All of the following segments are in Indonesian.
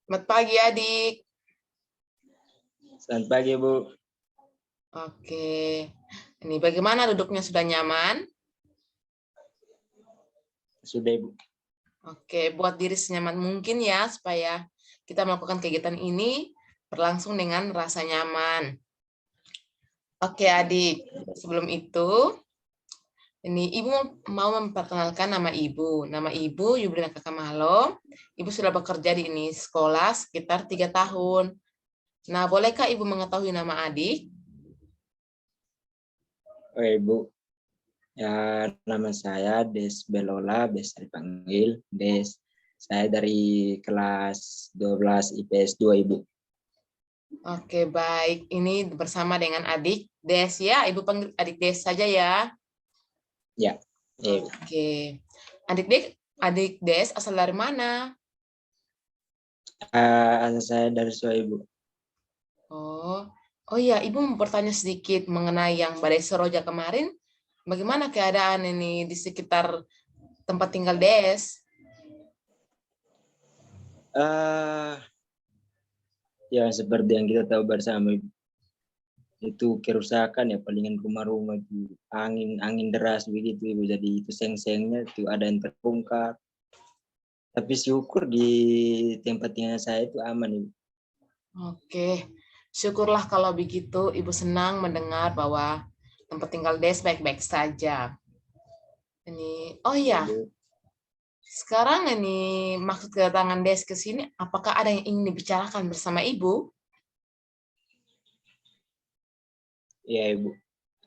Selamat pagi, adik. Selamat pagi, Bu. Oke. Ini bagaimana duduknya, sudah nyaman? Sudah, Ibu. Oke, buat diri senyaman mungkin ya, supaya kita melakukan kegiatan ini berlangsung dengan rasa nyaman. Oke, adik. Sebelum itu, ini Ibu mau memperkenalkan nama Ibu. Nama Ibu Yubrina Kakamalo. Ibu sudah bekerja di ini sekolah sekitar 3 tahun. Nah, bolehkah Ibu mengetahui nama adik? Oh, Ibu. Ya, nama saya Des Belola, biasa dipanggil Des. Saya dari kelas 12 IPS 2, Ibu. Oke, baik. Ini bersama dengan adik Des ya. Ibu panggil adik Des saja ya. Ya, Ibu. Oke. Adik Des asal dari mana? Asal saya dari Sua, Ibu. Oh. Oh iya, Ibu mau bertanya sedikit mengenai yang Badai Seroja kemarin. Bagaimana keadaan ini di sekitar tempat tinggal Des? Ah, ya seperti yang kita tahu bersama, Ibu. Itu kerusakan ya, palingan rumah-rumah itu angin deras begitu, Ibu. Jadi itu seng-sengnya itu ada yang terbongkar. Tapi syukur di tempat tinggal saya itu aman, Ibu. Oke. Syukurlah kalau begitu. Ibu senang mendengar bahwa tempat tinggal Des baik-baik saja. Ini, oh iya, Ibu. sekarang ini maksud kedatangan Des ke sini, apakah ada yang ingin dibicarakan bersama Ibu? Ya, Ibu.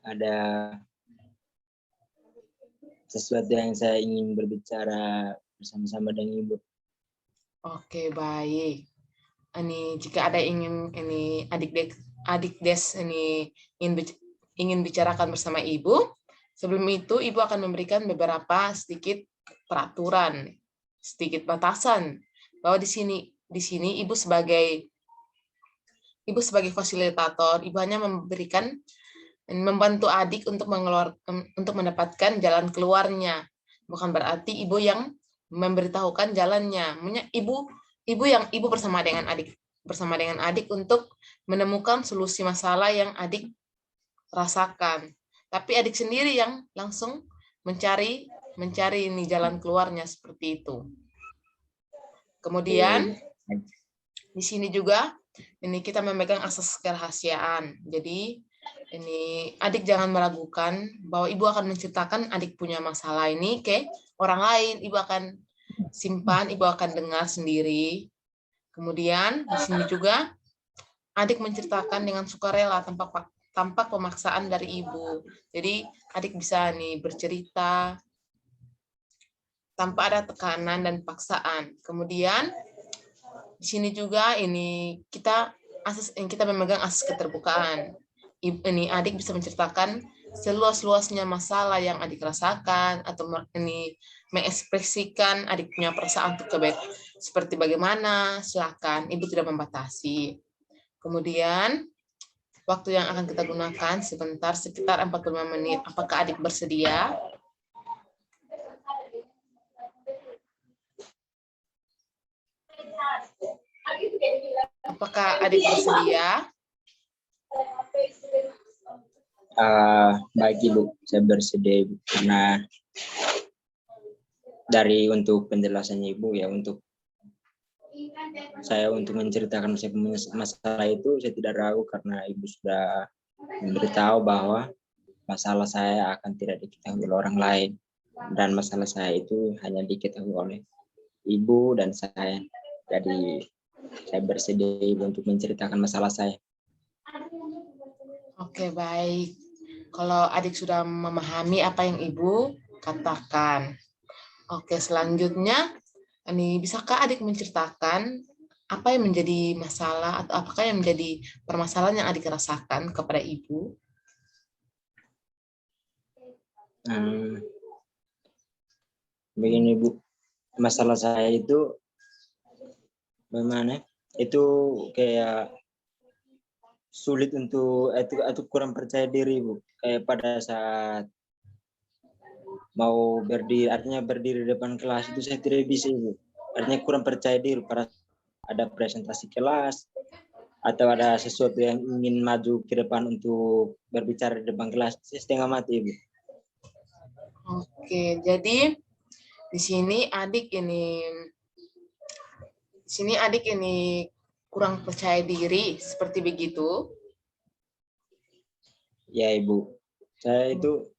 Ada sesuatu yang saya ingin berbicara bersama-sama dengan Ibu. Oke, baik. Ini jika ada ingin ini adik Des ini ingin bicarakan bersama Ibu, sebelum itu Ibu akan memberikan beberapa sedikit peraturan, sedikit batasan bahwa di sini Ibu sebagai fasilitator, Ibu hanya membantu adik untuk mendapatkan jalan keluarnya. Bukan berarti Ibu yang memberitahukan jalannya. Ibu bersama dengan adik untuk menemukan solusi masalah yang adik rasakan. Tapi adik sendiri yang langsung mencari ini jalan keluarnya seperti itu. Kemudian di sini juga ini kita memegang asas kerahasiaan. Jadi ini adik jangan meragukan bahwa ibu akan menceritakan adik punya masalah ini ke orang lain. Ibu akan simpan, ibu akan dengar sendiri. Kemudian di sini juga adik menceritakan dengan sukarela tanpa pemaksaan dari ibu. Jadi adik bisa nih bercerita tanpa ada tekanan dan paksaan. Kemudian di sini juga ini kita memegang asas keterbukaan. Ini adik bisa menceritakan seluas-luasnya masalah yang adik rasakan atau ini mengekspresikan adik punya perasaan untuk seperti bagaimana, silakan, ibu tidak membatasi. Kemudian waktu yang akan kita gunakan sekitar 45 menit. Apakah adik bersedia? Apakah adik bersedia? Baik, Ibu, saya bersedia, Ibu, karena untuk penjelasannya Ibu ya, untuk saya untuk menceritakan masalah itu saya tidak ragu karena Ibu sudah memberitahu bahwa masalah saya akan tidak diketahui oleh orang lain dan masalah saya itu hanya diketahui oleh Ibu dan saya. Jadi saya bersedia Ibu untuk menceritakan masalah saya. Oke, baik. Kalau adik sudah memahami apa yang ibu katakan. Oke, selanjutnya, ini bisakah adik menceritakan apa yang menjadi masalah atau apakah yang menjadi permasalahan yang adik rasakan kepada ibu? Begini, Bu, masalah saya itu bagaimana? Itu kayak sulit untuk atau kurang percaya diri, Bu. Kayak pada saat mau berdiri, artinya berdiri di depan kelas itu saya tidak bisa, Ibu. Artinya kurang percaya diri pada ada presentasi kelas, atau ada sesuatu yang ingin maju ke depan untuk berbicara di depan kelas, saya setengah mati, Ibu. Oke, jadi di sini adik ini kurang percaya diri, seperti begitu. Ya, Ibu. Saya itu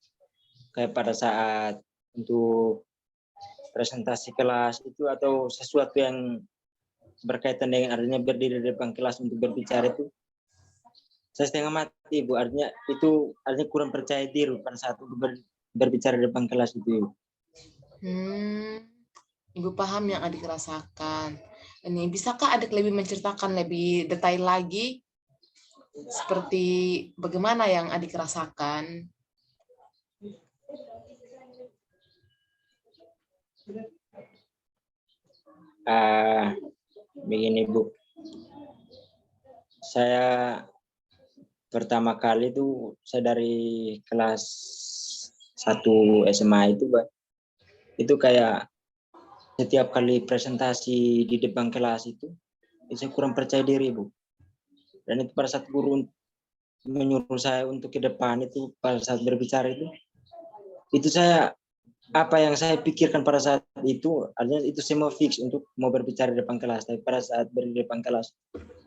kayak pada saat untuk presentasi kelas itu atau sesuatu yang berkaitan dengan artinya berdiri di depan kelas untuk berbicara itu, saya setengah mati, Bu. Artinya kurang percaya diri pada saat berbicara di depan kelas itu. Ibu paham yang adik rasakan. Ini bisakah adik lebih menceritakan lebih detail lagi seperti bagaimana yang adik rasakan? Begini, Bu. Saya pertama kali itu saya dari kelas 1 SMA itu kayak setiap kali presentasi di depan kelas itu saya kurang percaya diri, Bu. Dan itu pada saat guru menyuruh saya untuk ke depan itu pada saat berbicara itu saya apa yang saya pikirkan pada saat itu artinya itu semua fix untuk mau berbicara di depan kelas, tapi pada saat di depan kelas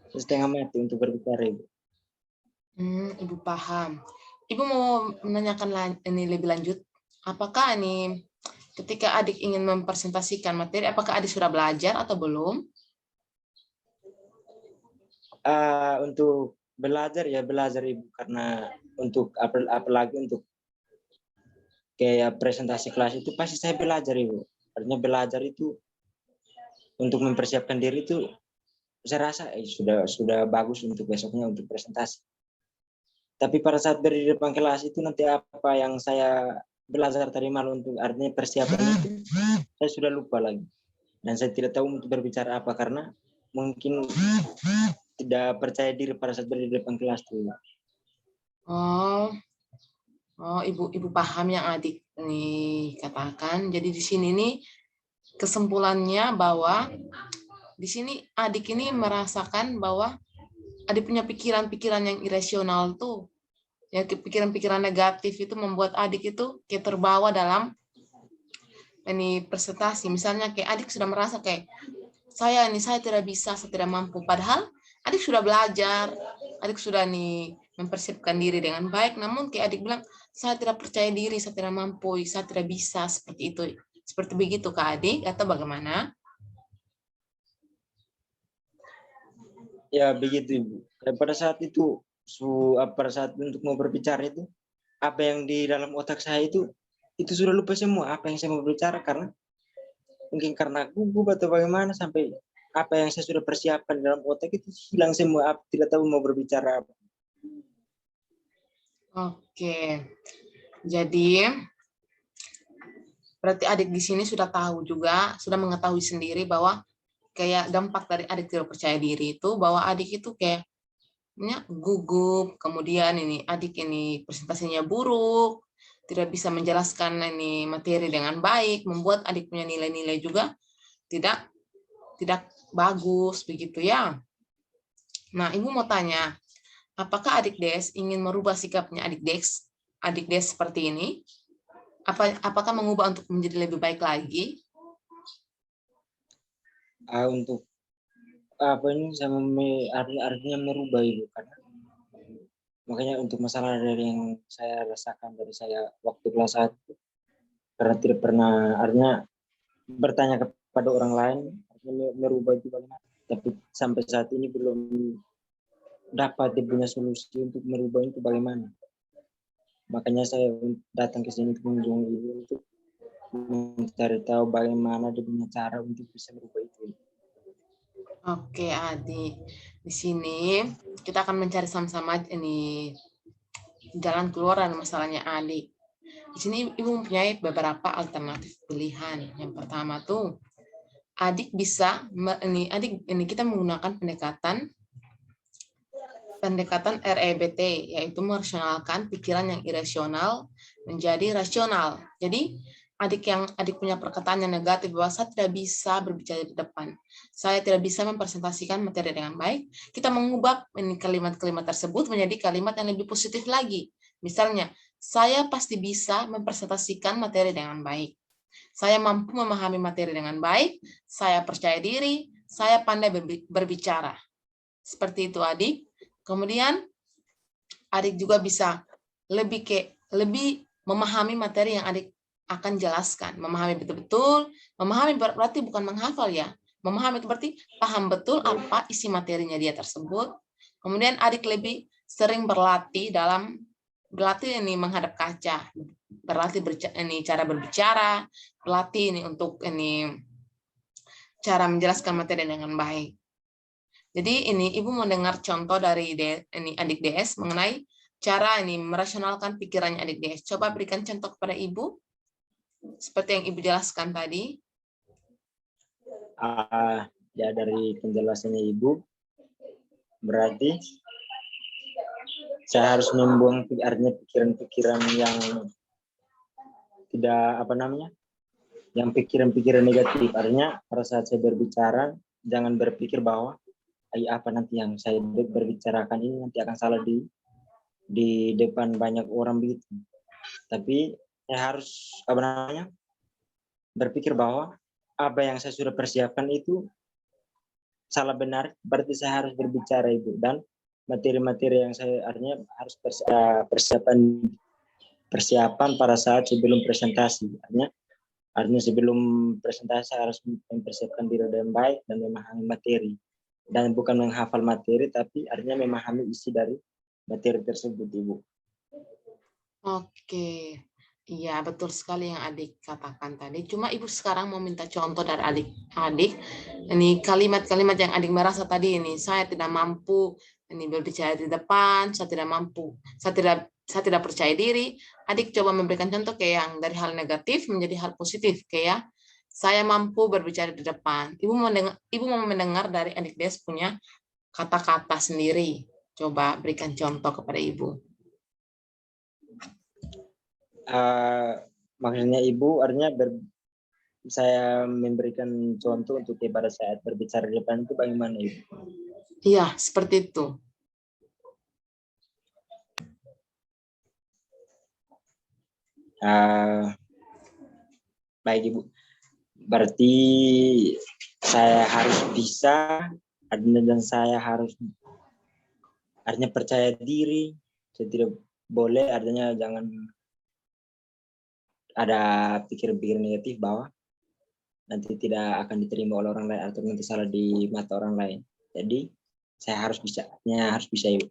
setengah mati untuk berbicara, Ibu. Ibu paham. Ibu mau menanyakan ini lebih lanjut. Apakah ini ketika adik ingin mempresentasikan materi, apakah adik sudah belajar atau belum? Untuk belajar Ibu, karena untuk apalagi untuk kayak presentasi kelas itu pasti saya belajar, Ibu. Artinya belajar itu untuk mempersiapkan diri itu saya rasa sudah bagus untuk besoknya untuk presentasi. Tapi pada saat berdiri di depan kelas itu nanti apa yang saya belajar tadi malam untuk artinya persiapan itu saya sudah lupa lagi. Dan saya tidak tahu untuk berbicara apa karena mungkin tidak percaya diri pada saat berdiri di depan kelas itu. Ibu paham yang adik nih katakan. Jadi di sini nih kesimpulannya bahwa di sini adik ini merasakan bahwa adik punya pikiran-pikiran yang irasional tuh. Ya, pikiran-pikiran negatif itu membuat adik itu kayak terbawa dalam ini presentasi. Misalnya kayak adik sudah merasa kayak saya tidak bisa, saya tidak mampu. Padahal adik sudah belajar, adik sudah mempersiapkan diri dengan baik. Namun kayak adik bilang, saya tidak percaya diri, saya tidak mampu, saya tidak bisa, seperti itu. Seperti begitu Kak adik, atau bagaimana? Ya begitu, Ibu. Pada saat itu, pada saat untuk mau berbicara itu, apa yang di dalam otak saya itu sudah lupa semua apa yang saya mau berbicara karena mungkin karena gugup atau bagaimana sampai apa yang saya sudah persiapkan dalam otak itu hilang semua, tidak tahu mau berbicara apa. Oke, jadi berarti adik di sini sudah tahu juga, sudah mengetahui sendiri bahwa kayak dampak dari adik tidak percaya diri itu bahwa adik itu kayak gugup, kemudian adik ini presentasinya buruk, tidak bisa menjelaskan ini materi dengan baik, membuat adik punya nilai-nilai juga tidak bagus begitu ya. Nah, Ibu mau tanya, apakah adik Des ingin merubah sikapnya adik Des seperti ini? Apakah mengubah untuk menjadi lebih baik lagi? Untuk apa ini sama artinya merubah, Ibu, karena makanya untuk masalah dari yang saya rasakan dari saya waktu kelas 1 karena tidak pernah artinya bertanya kepada orang lain artinya merubah itu bagaimana, tapi sampai saat ini belum dapat punya solusi untuk merubah itu bagaimana. Makanya saya datang ke sini mengunjungi Ibu untuk mencari tahu bagaimana dia punya cara untuk bisa merubah itu. Oke, adik. Di sini kita akan mencari sama-sama ini jalan keluar dari masalahnya adik. Di sini Ibu mempunyai beberapa alternatif pilihan. Yang pertama tuh, adik bisa ini kita menggunakan pendekatan REBT, yaitu merasionalkan pikiran yang irasional menjadi rasional. Jadi adik punya perkataan yang negatif bahwa saya tidak bisa berbicara di depan, saya tidak bisa mempresentasikan materi dengan baik, kita mengubah ini kalimat-kalimat tersebut menjadi kalimat yang lebih positif lagi. Misalnya, saya pasti bisa mempresentasikan materi dengan baik. Saya mampu memahami materi dengan baik, saya percaya diri, saya pandai berbicara. Seperti itu adik. Kemudian adik juga bisa lebih memahami materi yang adik akan jelaskan. Memahami betul-betul, memahami berarti bukan menghafal ya. Memahami itu berarti paham betul apa isi materinya dia tersebut. Kemudian adik lebih sering berlatih ini menghadap kaca, berlatih ini cara berbicara, berlatih ini untuk ini cara menjelaskan materi dengan baik. Jadi ini Ibu mau dengar contoh dari ini adik DS mengenai cara ini merasionalkan pikirannya adik DS. Coba berikan contoh kepada Ibu, seperti yang Ibu jelaskan tadi. Ya dari penjelasannya Ibu, berarti saya harus membuang pikiran-pikiran yang tidak yang pikiran-pikiran negatif. Artinya pada saat saya berbicara, jangan berpikir bahwa apa nanti yang saya berbicarakan ini nanti akan salah di depan banyak orang begitu. Tapi saya harus berpikir bahwa apa yang saya sudah persiapkan itu salah benar, berarti saya harus berbicara itu, dan materi-materi yang saya artinya harus persiapan pada saat sebelum presentasi. Artinya sebelum presentasi saya harus mempersiapkan diri dengan baik dan memahami materi, dan bukan menghafal materi tapi artinya memahami isi dari materi tersebut, Ibu. Oke. Iya, betul sekali yang adik katakan tadi. Cuma Ibu sekarang mau minta contoh dari adik-adik. Ini kalimat-kalimat yang adik merasa tadi ini, saya tidak mampu ini berbicara di depan, saya tidak mampu, saya tidak percaya diri. Adik coba memberikan contoh kayak yang dari hal negatif menjadi hal positif, kayak saya mampu berbicara di depan. Ibu mau mendengar dari adik Des punya kata-kata sendiri. Coba berikan contoh kepada Ibu. Maksudnya Ibu artinya saya memberikan contoh untuk pada saat berbicara di depan itu bagaimana, Ibu? Iya, seperti itu. Baik, Ibu. Berarti saya harus bisa, dan saya harus artinya percaya diri. Saya tidak boleh artinya jangan ada pikir-pikir negatif bahwa nanti tidak akan diterima oleh orang lain atau nanti salah di mata orang lain. Jadi saya harus bisa, Ibu.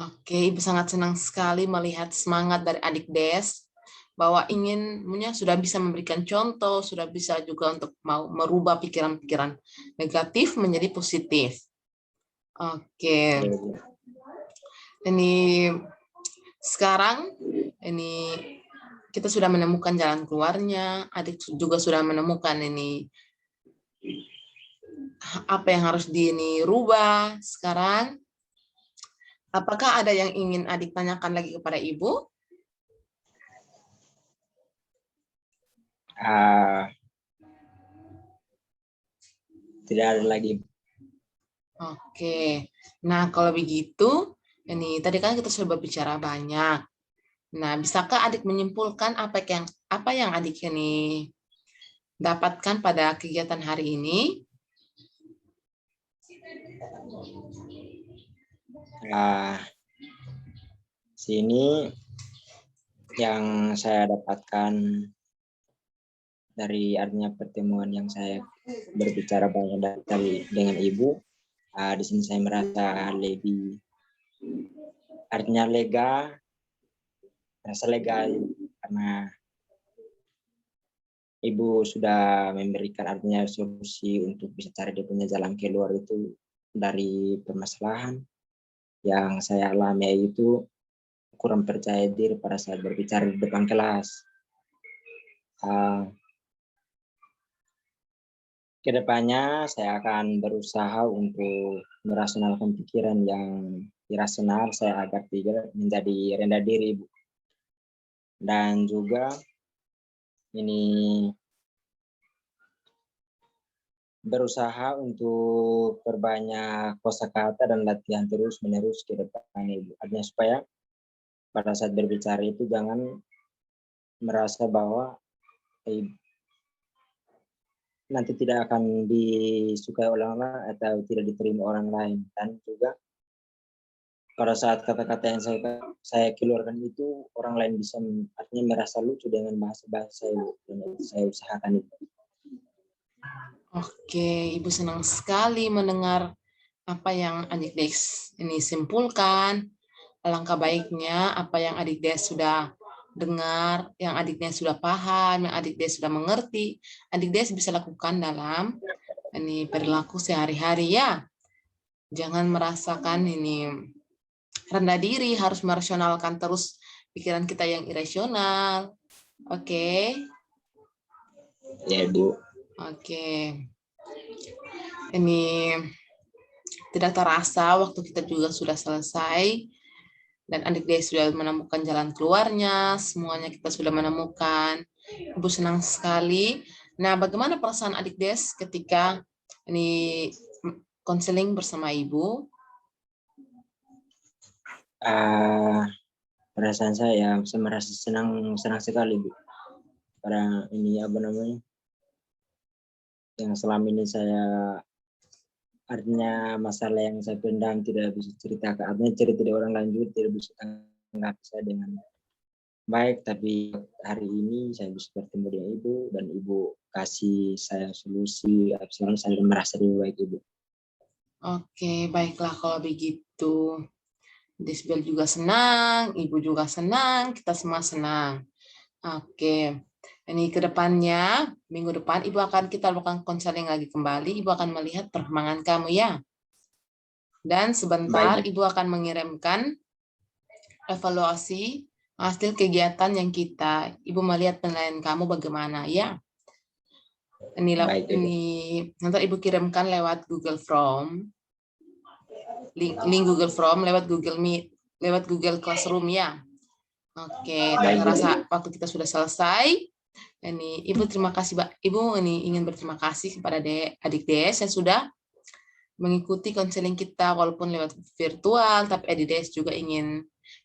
Oke, Ibu sangat senang sekali melihat semangat dari adik Des bahwa inginnya sudah bisa memberikan contoh, sudah bisa juga untuk mau merubah pikiran-pikiran negatif menjadi positif. Oke. Ini sekarang ini kita sudah menemukan jalan keluarnya, adik juga sudah menemukan ini apa yang harus dirubah. Sekarang apakah ada yang ingin adik tanyakan lagi kepada Ibu? Tidak ada lagi. Oke. Nah, kalau begitu, ini tadi kan kita sudah berbicara banyak. Nah, bisakah adik menyimpulkan apa yang adik ini dapatkan pada kegiatan hari ini? Sini yang saya dapatkan dari artinya pertemuan yang saya berbicara banyak dengan Ibu, di sini saya merasa lebih artinya merasa lega karena Ibu sudah memberikan artinya solusi untuk bisa cari dia punya jalan keluar itu dari permasalahan yang saya alami, yaitu kurang percaya diri pada saat berbicara di depan kelas. Kedepannya saya akan berusaha untuk merasionalkan pikiran yang irasional saya agar tidak menjadi rendah diri, Ibu. Dan juga ini berusaha untuk perbanyak kosakata dan latihan terus-menerus ke depan Ibu. Artinya supaya pada saat berbicara itu jangan merasa bahwa nanti tidak akan disukai orang lain atau tidak diterima orang lain. Dan juga pada saat kata-kata yang saya keluarkan itu orang lain bisa artinya merasa lucu dengan bahasa-bahasa Ibu. Dan saya usahakan itu. Oke, Ibu senang sekali mendengar apa yang Adik Des ini simpulkan. Alangkah baiknya apa yang Adik Des sudah dengar, yang Adik Des sudah paham, yang Adik Des sudah mengerti, Adik Des bisa lakukan dalam ini perilaku sehari-hari ya. Jangan merasakan ini rendah diri, harus merasionalkan terus pikiran kita yang irasional. Oke. Ya, Bu. Oke. Ini tidak terasa waktu kita juga sudah selesai dan Adik Des sudah menemukan jalan keluarnya, semuanya kita sudah menemukan. Ibu senang sekali. Nah, bagaimana perasaan Adik Des ketika ini konseling bersama Ibu? Perasaan saya merasa senang sekali, Bu. Karena ini apa namanya? Yang selama ini saya artinya masalah yang saya pendam tidak bisa ceritakan, artinya cerita dari orang lain juga tidak bisa tanggapi saya dengan baik, tapi hari ini saya bisa bertemu dengan Ibu dan Ibu kasih saya solusi, saya merasa lebih baik, Ibu. Oke, baiklah kalau begitu. Desbel juga senang, Ibu juga senang, kita semua senang. Oke. Ini ke depannya, minggu depan Ibu akan kita lakukan konseling lagi kembali. Ibu akan melihat perkembangan kamu ya. Dan sebentar Baik. Ibu akan mengirimkan evaluasi hasil kegiatan yang Ibu melihat penilaian kamu bagaimana ya. Baik, Ini nanti Ibu kirimkan lewat Google Form. Link Google Form lewat Google Meet, lewat Google Classroom ya. Oke, tak terasa waktu kita sudah selesai. Ini Ibu terima kasih, Mbak. Ibu ini ingin berterima kasih kepada Adik Des yang sudah mengikuti konseling kita walaupun lewat virtual, tapi Adik Des juga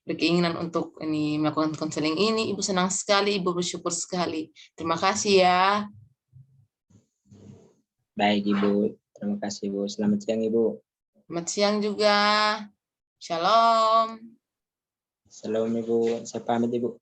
berkeinginan untuk ini melakukan konseling ini. Ibu senang sekali, Ibu bersyukur sekali. Terima kasih ya. Baik, Ibu. Terima kasih, Ibu. Selamat siang, Ibu. Selamat siang juga. Shalom. Shalom, Ibu. Saya pamit, Ibu.